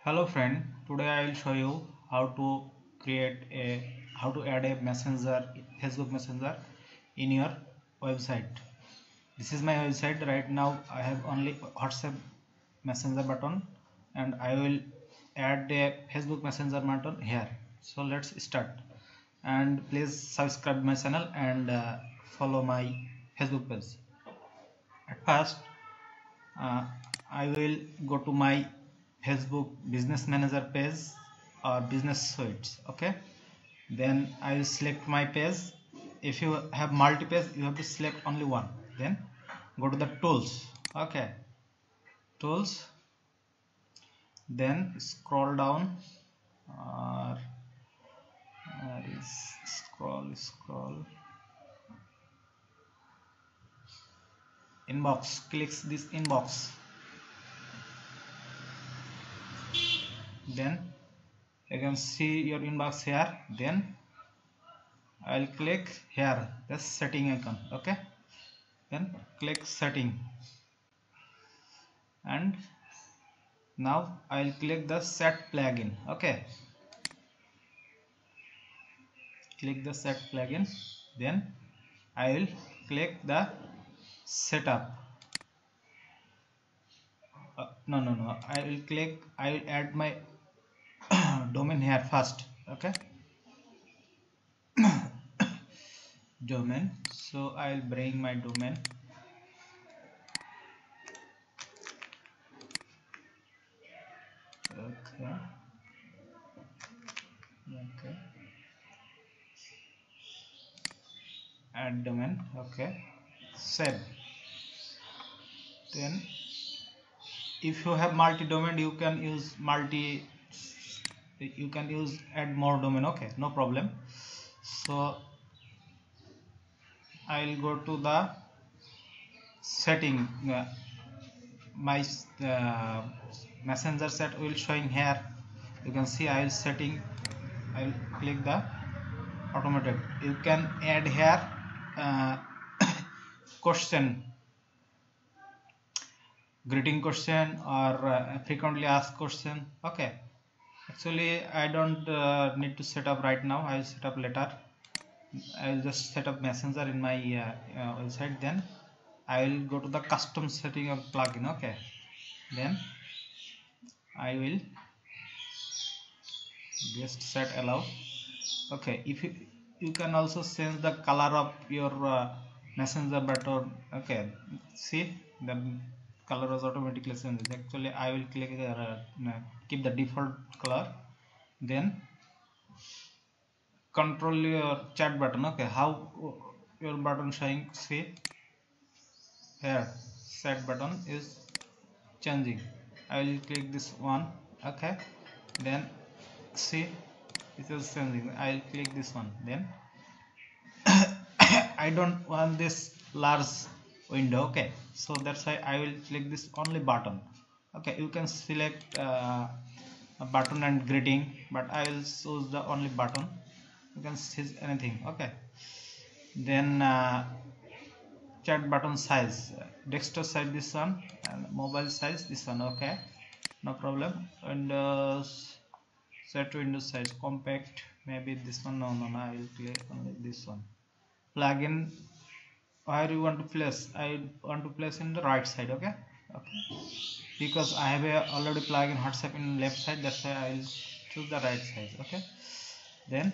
Hello friend, today I will show you how to add a messenger, Facebook Messenger in your website. This is my website. Right now I have only WhatsApp Messenger button and I will add a Facebook Messenger button here. So let's start, and please subscribe my channel and follow my Facebook page. At first uh, I will go to my Facebook Business Manager page or business suites. Okay, then I will select my page. If you have multi page, you have to select only one. Then go to the tools. Okay, tools, then scroll down, or where is scroll inbox, clicks this inbox. Then you can see your inbox here. Then I'll click here the setting icon. Okay, then click setting, and now I'll click the set plugin. Okay, click the set plugin. Then I will click the setup. No, I will add my domain here first. Okay, domain. So I'll bring my domain. Okay, okay, add domain. Okay, save. Then if you have multi domain, you can use add more domain. Okay, no problem. So I'll go to the setting. My messenger set will showing here. You can see I will setting. I will click the automated. You can add here uh, question, greeting question, or frequently asked question. Okay, actually I don't need to set up right now. I will set up later. I will just set up messenger in my website. Then I will go to the custom setting of plugin. Okay, then I will just set allow. Okay, if you can also change the color of your messenger button. Okay, see, the color was automatically changed. Actually I will click keep the default color. Then control your chat button. Okay, how your button showing? See here, set button is changing. I will click this one. Okay, then see, it is changing. I'll click this one. Then I don't want this large window. Okay, so that's why I will click this only button. Okay, you can select a button and greeting, but I will choose the only button. You can choose anything. Okay, then chat button size, desktop size this one, and mobile size this one. Okay, no problem. Windows, set windows size compact, maybe this one. No, I will click only this one. Plugin, where you want to place? I want to place in the right side. Okay, because I have a already plugin WhatsApp in left side, that's why I will choose the right side. Okay, then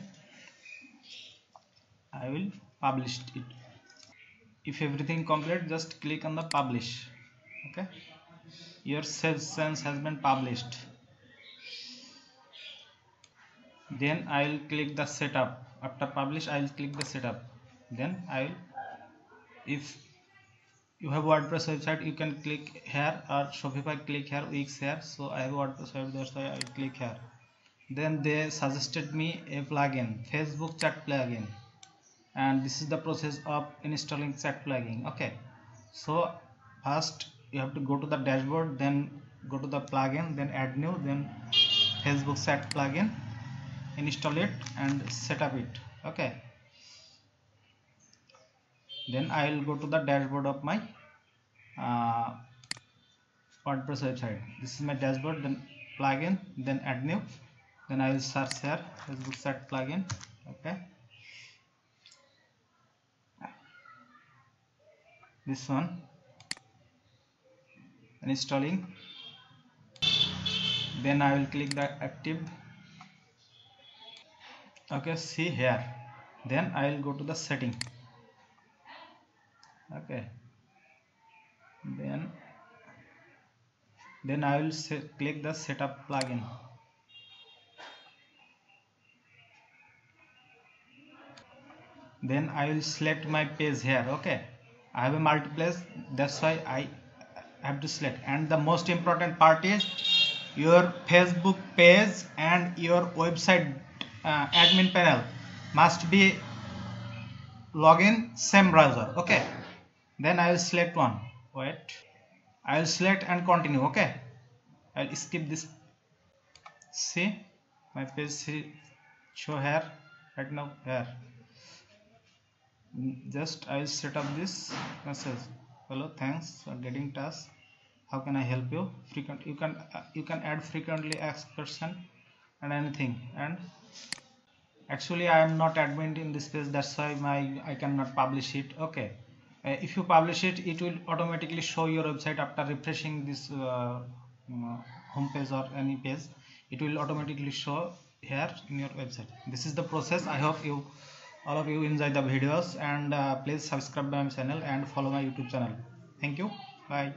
I will publish it. If everything complete, just click on the publish. Okay, your sessions has been published. Then I will click the setup. After publish, I will click the setup. Then I will, if you have WordPress website, you can click here, or Shopify, click here, Wix here. So I have WordPress website, that's why I will click here. Then they suggested me a plugin, Facebook chat plugin, and this is the process of installing chat plugin. Okay, so first you have to go to the dashboard, then go to the plugin, then add new, then Facebook chat plugin, install it and set up it. Okay, then I will go to the dashboard of my uh, WordPress website. This is my dashboard. Then plugin, then add new, then I will search here Facebook set plugin. Okay, this one, installing, then I will click the active. Okay, see here, then I will go to the setting. Okay, then I will click the setup plugin. Then I will select my page here. Okay, I have a multiple, that's why I have to select. And the most important part is your Facebook page and your website admin panel must be login same browser. Okay, then I will select one. Wait, I will select and continue. Okay, I'll skip this. See, my page show here right now here. Just I will set up this message. Hello, thanks for getting task. How can I help you? Frequent, you can add frequently asked question and anything. And actually I am not admin in this page, that's why I cannot publish it. Okay, if you publish it, it will automatically show your website after refreshing this home page or any page. It will automatically show here in your website. This is the process. I hope you all of you enjoy the videos, and please subscribe my channel and follow my YouTube channel. Thank you. Bye.